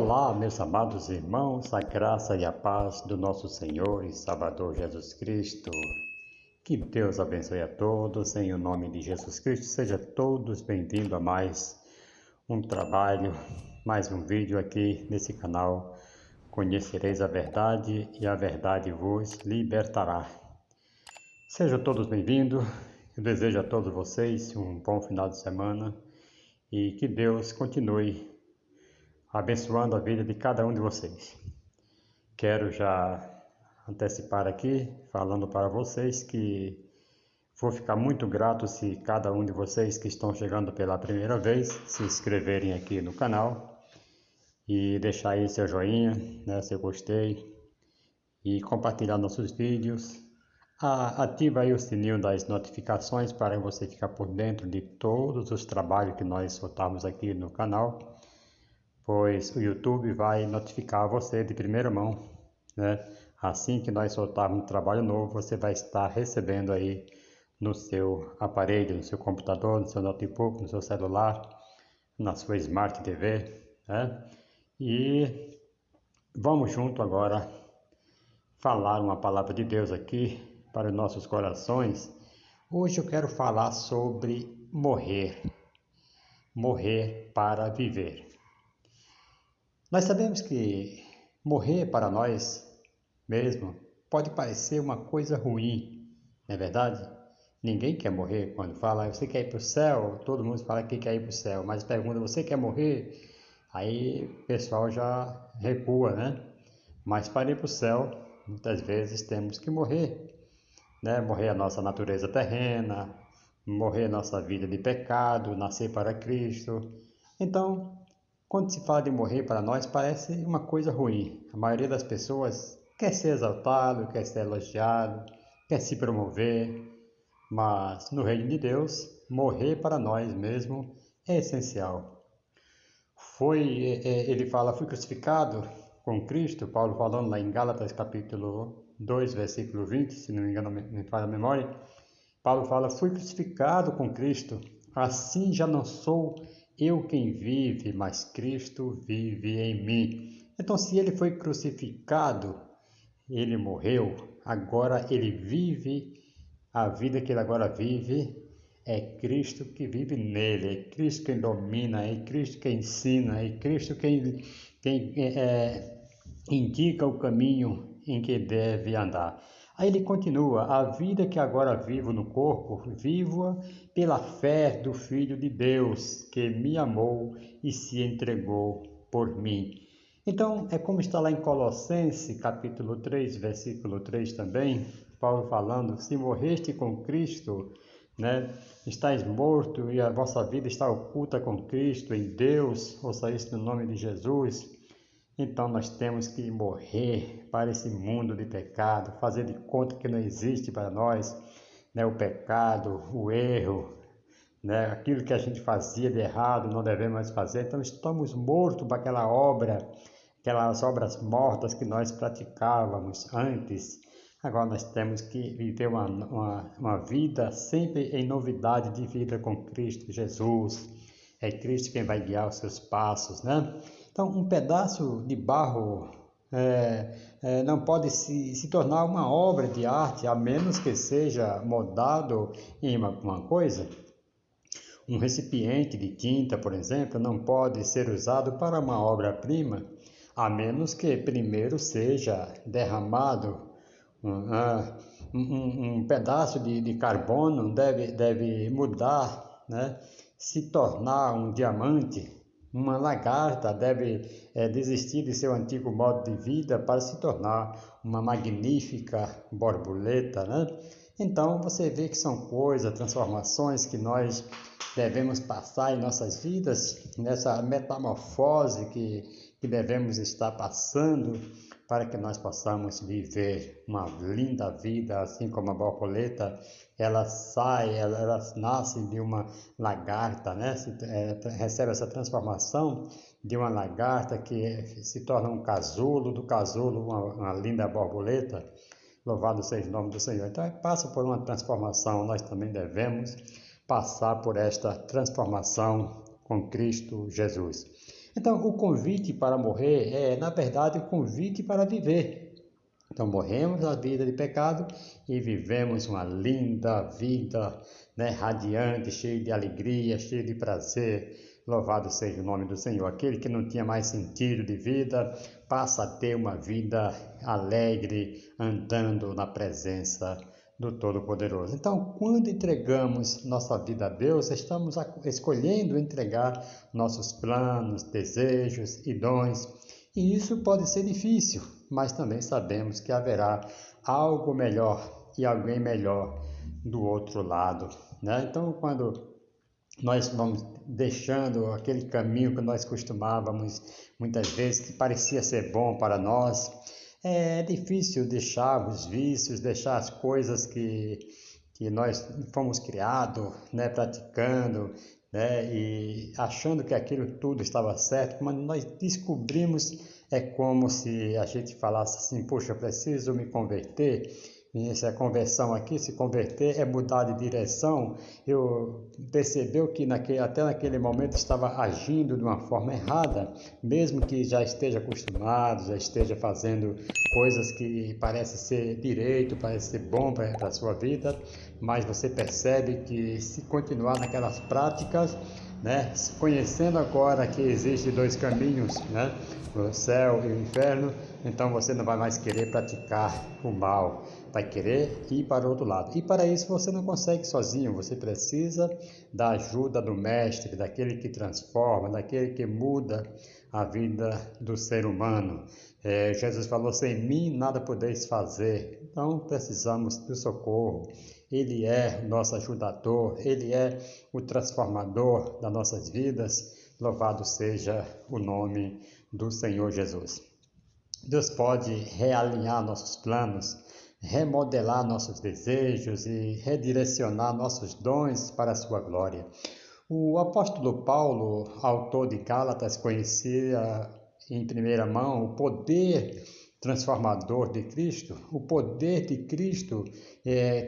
Olá, meus amados irmãos, a graça e a paz do nosso Senhor e Salvador Jesus Cristo. Que Deus abençoe a todos, em o nome de Jesus Cristo. Sejam todos bem-vindos a mais um trabalho, mais um vídeo aqui nesse canal. Conhecereis a verdade e a verdade vos libertará. Sejam todos bem-vindos. Eu desejo a todos vocês um bom final de semana e que Deus continue abençoando a vida de cada um de vocês. Quero já antecipar aqui, falando para vocês que vou ficar muito grato se cada um de vocês que estão chegando pela primeira vez se inscreverem aqui no canal e deixar aí seu joinha, seu gostei e compartilhar nossos vídeos. Ativa aí o sininho das notificações para você ficar por dentro de todos os trabalhos que nós soltamos aqui no canal, pois o YouTube vai notificar você de primeira mão, Assim que nós soltarmos um trabalho novo, você vai estar recebendo aí no seu aparelho, no seu computador, no seu notebook, no seu celular, na sua Smart TV, E vamos junto agora falar uma palavra de Deus aqui para os nossos corações. Hoje eu quero falar sobre morrer para viver. Nós sabemos que morrer para nós mesmo pode parecer uma coisa ruim, não é verdade? Ninguém quer morrer. Quando fala, você quer ir para o céu? Todo mundo fala que quer ir para o céu, mas pergunta, você quer morrer? Aí o pessoal já recua, Mas para ir para o céu, muitas vezes temos que morrer, Morrer a nossa natureza terrena, morrer a nossa vida de pecado, nascer para Cristo. Então, quando se fala de morrer para nós, parece uma coisa ruim. A maioria das pessoas quer ser exaltado, quer ser elogiado, quer se promover, mas no reino de Deus, morrer para nós mesmo é essencial. Ele fala, fui crucificado com Cristo, Paulo falando lá em Gálatas capítulo 2, versículo 20, se não me engano, me falha a memória. Paulo fala, fui crucificado com Cristo, assim já não sou eu quem vive, mas Cristo vive em mim. Então, se ele foi crucificado, ele morreu, agora ele vive, a vida que ele agora vive é Cristo que vive nele, é Cristo quem domina, é Cristo quem ensina, é Cristo quem indica o caminho em que deve andar. Aí ele continua, a vida que agora vivo no corpo, vivo-a pela fé do Filho de Deus, que me amou e se entregou por mim. Então, é como está lá em Colossenses, capítulo 3, versículo 3 também, Paulo falando, se morreste com Cristo, estáis morto e a vossa vida está oculta com Cristo em Deus, ouça isso no nome de Jesus. Então nós temos que morrer para esse mundo de pecado, fazer de conta que não existe para nós, o pecado, o erro, aquilo que a gente fazia de errado, não devemos mais fazer. Então estamos mortos para aquela obra, aquelas obras mortas que nós praticávamos antes. Agora nós temos que viver uma vida sempre em novidade de vida com Cristo Jesus. É Cristo quem vai guiar os seus passos, Então, um pedaço de barro não pode se tornar uma obra de arte, a menos que seja moldado em uma coisa. Um recipiente de tinta, por exemplo, não pode ser usado para uma obra-prima, a menos que primeiro seja derramado. Um pedaço de carbono deve mudar, se tornar um diamante. Uma lagarta deve desistir de seu antigo modo de vida para se tornar uma magnífica borboleta, Então você vê que são coisas, transformações que nós devemos passar em nossas vidas, nessa metamorfose que devemos estar passando para que nós possamos viver uma linda vida, assim como a borboleta, ela nasce de uma lagarta, recebe essa transformação de uma lagarta que se torna um casulo, do casulo uma linda borboleta. Louvado seja o nome do Senhor. Então, passa por uma transformação, nós também devemos passar por esta transformação com Cristo Jesus. Então, o convite para morrer é, na verdade, o convite para viver. Então, morremos a vida de pecado e vivemos uma linda vida, né, radiante, cheia de alegria, cheia de prazer. Louvado seja o nome do Senhor. Aquele que não tinha mais sentido de vida passa a ter uma vida alegre, andando na presença do Todo-Poderoso. Então, quando entregamos nossa vida a Deus, estamos escolhendo entregar nossos planos, desejos e dons. E isso pode ser difícil, mas também sabemos que haverá algo melhor e alguém melhor do outro lado, né? Então, quando nós vamos deixando aquele caminho que nós costumávamos, muitas vezes, que parecia ser bom para nós, é difícil deixar os vícios, deixar as coisas que nós fomos criados, né, praticando, né, e achando que aquilo tudo estava certo. Quando nós descobrimos, é como se a gente falasse assim: poxa, eu preciso me converter. E essa conversão aqui, se converter, é mudar de direção. Eu percebeu que até naquele momento estava agindo de uma forma errada, mesmo que já esteja acostumado, já esteja fazendo coisas que parece ser direito, parece ser bom para a sua vida, mas você percebe que se continuar naquelas práticas, né, conhecendo agora que existem dois caminhos, né, o céu e o inferno, então você não vai mais querer praticar o mal, vai querer ir para o outro lado. E para isso você não consegue sozinho, você precisa da ajuda do Mestre, daquele que transforma, daquele que muda a vida do ser humano. Jesus falou: sem mim nada podeis fazer. Então precisamos do socorro. Ele é o nosso ajudador, Ele é o transformador das nossas vidas. Louvado seja o nome do Senhor Jesus. Deus pode realinhar nossos planos, remodelar nossos desejos e redirecionar nossos dons para a sua glória. O apóstolo Paulo, autor de Gálatas, conhecia em primeira mão o poder transformador de Cristo. O poder de Cristo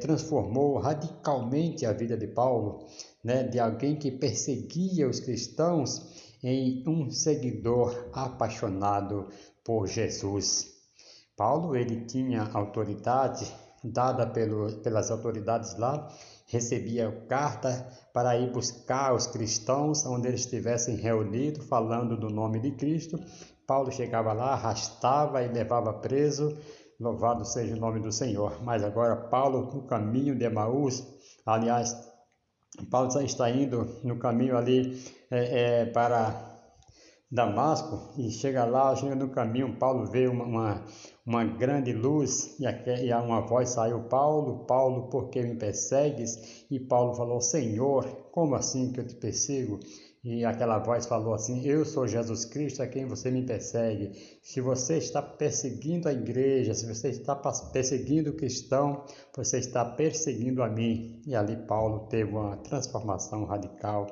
transformou radicalmente a vida de Paulo, né, de alguém que perseguia os cristãos em um seguidor apaixonado por Jesus. Paulo, ele tinha autoridade dada pelas autoridades lá, recebia carta para ir buscar os cristãos onde eles estivessem reunidos, falando do nome de Cristo. Paulo chegava lá, arrastava e levava preso. Louvado seja o nome do Senhor. Mas agora Paulo, no caminho de Emaús, aliás, Paulo está indo no caminho ali para Damasco, e chega lá, chega no caminho, Paulo vê uma grande luz e uma voz saiu: Paulo, Paulo, por que me persegues? E Paulo falou: Senhor, como assim que eu te persigo? E aquela voz falou assim: eu sou Jesus Cristo a quem você me persegue. Se você está perseguindo a igreja, se você está perseguindo o cristão, você está perseguindo a mim. E ali Paulo teve uma transformação radical.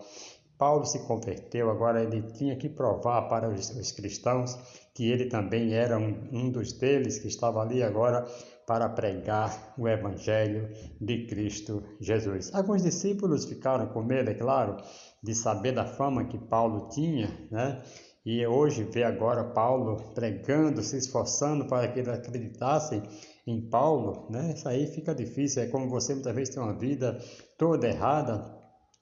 Paulo se converteu, agora ele tinha que provar para os cristãos que ele também era um dos deles, que estava ali agora para pregar o Evangelho de Cristo Jesus. Alguns discípulos ficaram com medo, é claro, de saber da fama que Paulo tinha, né? E hoje vê agora Paulo pregando, se esforçando para que eles acreditassem em Paulo, né? Isso aí fica difícil, é como você muitas vezes tem uma vida toda errada,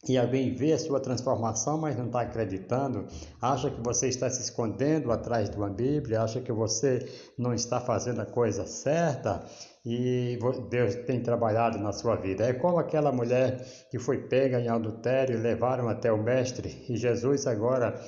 e alguém vê a sua transformação, mas não está acreditando, acha que você está se escondendo atrás de uma Bíblia, acha que você não está fazendo a coisa certa, e Deus tem trabalhado na sua vida. É como aquela mulher que foi pega em adultério e levaram até o Mestre, e Jesus agora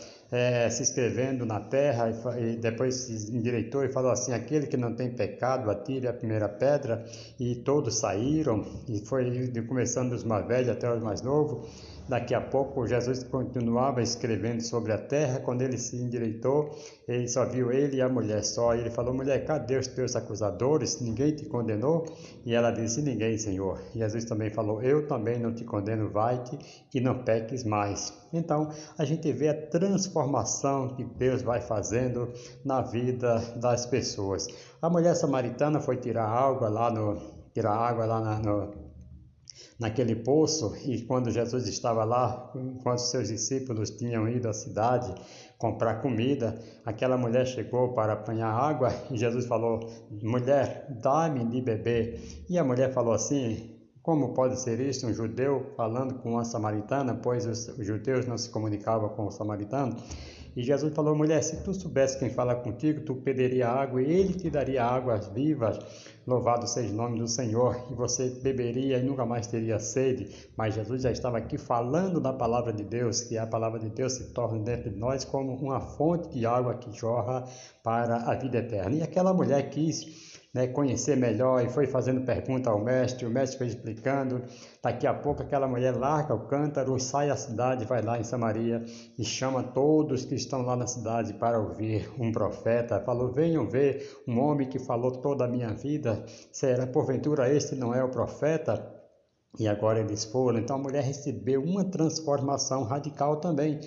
se escrevendo na terra, e depois se endireitou e falou assim: aquele que não tem pecado, atire a primeira pedra. E todos saíram, e foi começando dos mais velhos até os mais novos. Daqui a pouco Jesus continuava escrevendo sobre a terra. Quando ele se endireitou, ele só viu ele e a mulher só. E ele falou: mulher, cadê os teus acusadores? Ninguém te condenou? E ela disse: ninguém, Senhor. E Jesus também falou: eu também não te condeno, vai-te e não peques mais. Então a gente vê a transformação que Deus vai fazendo na vida das pessoas. A mulher samaritana foi tirar água lá naquele poço, e quando Jesus estava lá, enquanto seus discípulos tinham ido à cidade comprar comida, aquela mulher chegou para apanhar água e Jesus falou: mulher, dá-me de beber. E a mulher falou assim: como pode ser isso, um judeu falando com uma samaritana, pois os judeus não se comunicavam com os samaritanos? E Jesus falou: mulher, se tu soubesse quem fala contigo, tu pediria água e ele te daria águas vivas. Louvado seja o nome do Senhor. E você beberia e nunca mais teria sede. Mas Jesus já estava aqui falando da palavra de Deus, que a palavra de Deus se torna dentro de nós como uma fonte de água que jorra para a vida eterna. E aquela mulher quis conhecer melhor e foi fazendo pergunta ao mestre, o mestre foi explicando. Daqui a pouco aquela mulher larga o cântaro, sai à cidade, vai lá em Samaria e chama todos que estão lá na cidade para ouvir um profeta. Falou: venham ver um homem que falou toda a minha vida, será porventura este não é o profeta? E agora eles foram. Então a mulher recebeu uma transformação radical também.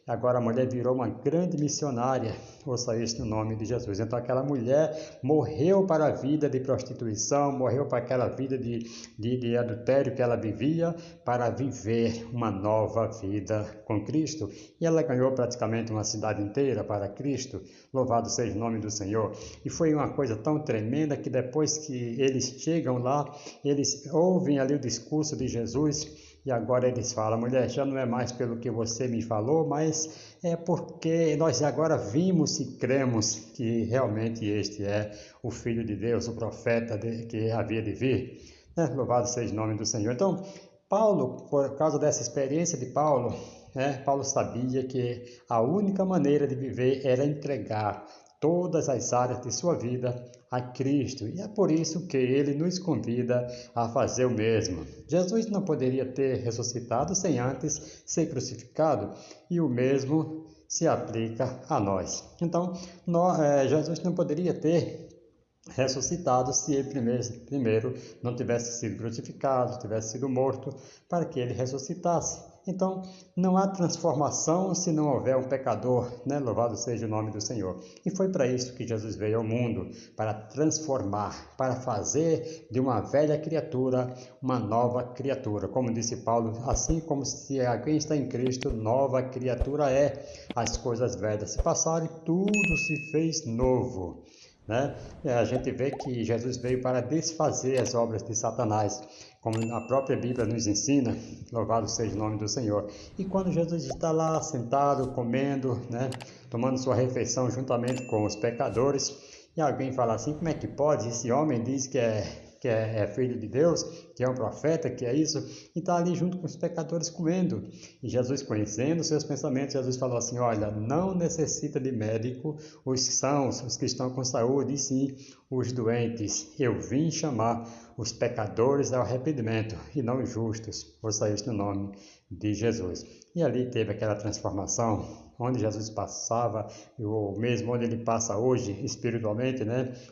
Agora a mulher virou uma grande missionária, ouça isso no nome de Jesus. Então aquela mulher morreu para a vida de prostituição, morreu para aquela vida de adultério que ela vivia, para viver uma nova vida com Cristo. E ela ganhou praticamente uma cidade inteira para Cristo, louvado seja o nome do Senhor. E foi uma coisa tão tremenda que depois que eles chegam lá, eles ouvem ali o discurso de Jesus. E agora eles falam: mulher, já não é mais pelo que você me falou, mas é porque nós agora vimos e cremos que realmente este é o Filho de Deus, o profeta que havia de vir. Louvado seja o nome do Senhor. Então, Paulo, por causa dessa experiência de Paulo, Paulo sabia que a única maneira de viver era entregar todas as áreas de sua vida a Cristo, e é por isso que ele nos convida a fazer o mesmo. Jesus não poderia ter ressuscitado sem antes ser crucificado, e o mesmo se aplica a nós. Então, Jesus não poderia ter ressuscitado se ele primeiro não tivesse sido crucificado, tivesse sido morto, para que ele ressuscitasse. Então, não há transformação se não houver um pecador, Louvado seja o nome do Senhor. E foi para isso que Jesus veio ao mundo, para transformar, para fazer de uma velha criatura uma nova criatura. Como disse Paulo, assim como se alguém está em Cristo, nova criatura é. As coisas velhas se passaram e tudo se fez novo. A gente vê que Jesus veio para desfazer as obras de Satanás, como a própria Bíblia nos ensina, louvado seja o nome do Senhor. E quando Jesus está lá sentado, comendo, tomando sua refeição juntamente com os pecadores, e alguém fala assim: como é que pode? Esse homem diz que é filho de Deus, que é um profeta, que é isso, e está ali junto com os pecadores comendo. E Jesus, conhecendo seus pensamentos, Jesus falou assim: olha, não necessita de médico os sãos, os que estão com saúde, e sim os doentes. Eu vim chamar os pecadores ao arrependimento, e não os justos. Ouça isso no nome de Jesus. E ali teve aquela transformação, onde Jesus passava, ou mesmo onde ele passa hoje espiritualmente,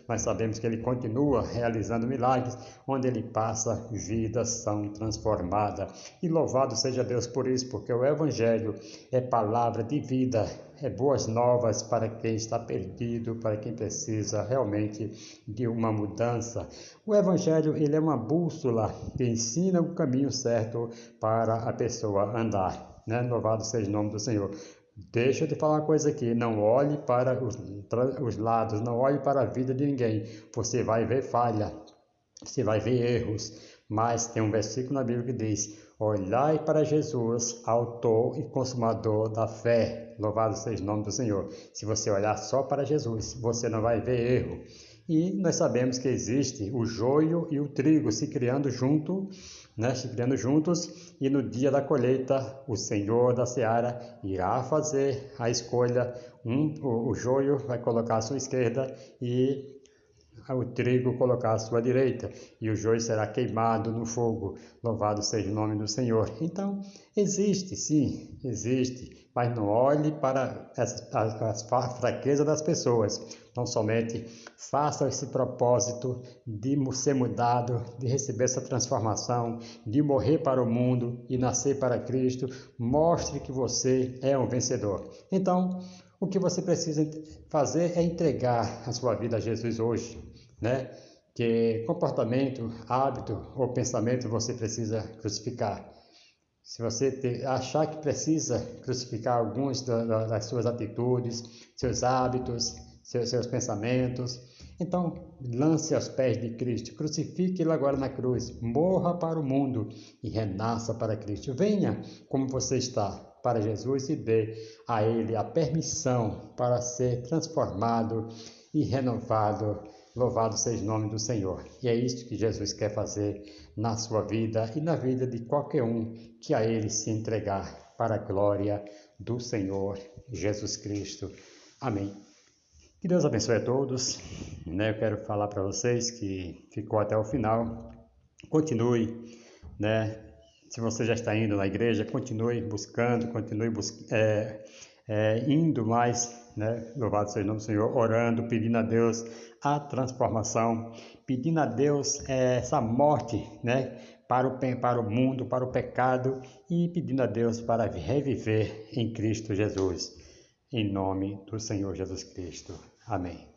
nós sabemos que ele continua realizando milagres, onde ele passa, vidas são transformadas. E louvado seja Deus por isso, porque o Evangelho é palavra de vida, é boas novas para quem está perdido, para quem precisa realmente de uma mudança. O Evangelho, ele é uma bússola que ensina o caminho certo para a pessoa andar. Louvado seja o nome do Senhor. Deixa eu te falar uma coisa aqui: não olhe para os lados, não olhe para a vida de ninguém. Você vai ver falha, você vai ver erros, mas tem um versículo na Bíblia que diz: olhai para Jesus, autor e consumador da fé. Louvado seja o nome do Senhor. Se você olhar só para Jesus, você não vai ver erro. E nós sabemos que existe o joio e o trigo se criando juntos, e no dia da colheita o Senhor da seara irá fazer a escolha. O joio vai colocar à sua esquerda e o trigo colocar à sua direita, e o joio será queimado no fogo. Louvado seja o nome do Senhor. Então, existe, sim, existe, mas não olhe para as fraquezas das pessoas. Não somente faça esse propósito de ser mudado, de receber essa transformação, de morrer para o mundo e nascer para Cristo. Mostre que você é um vencedor. Então, o que você precisa fazer é entregar a sua vida a Jesus hoje, que comportamento, hábito ou pensamento você precisa crucificar. Se você achar que precisa crucificar alguns das suas atitudes, seus hábitos, seus pensamentos, então lance aos pés de Cristo, crucifique-Ele agora na cruz, morra para o mundo e renasça para Cristo. Venha como você está para Jesus e dê a Ele a permissão para ser transformado e renovado. Louvado seja o nome do Senhor. E é isso que Jesus quer fazer na sua vida e na vida de qualquer um que a Ele se entregar para a glória do Senhor Jesus Cristo. Amém. Que Deus abençoe a todos. Eu quero falar para vocês que ficou até o final. Continue, se você já está indo na igreja, continue buscando, indo mais, louvado seja o nome do Senhor, orando, pedindo a Deus a transformação, pedindo a Deus essa morte, para o mundo, para o pecado, e pedindo a Deus para reviver em Cristo Jesus, em nome do Senhor Jesus Cristo. Amém.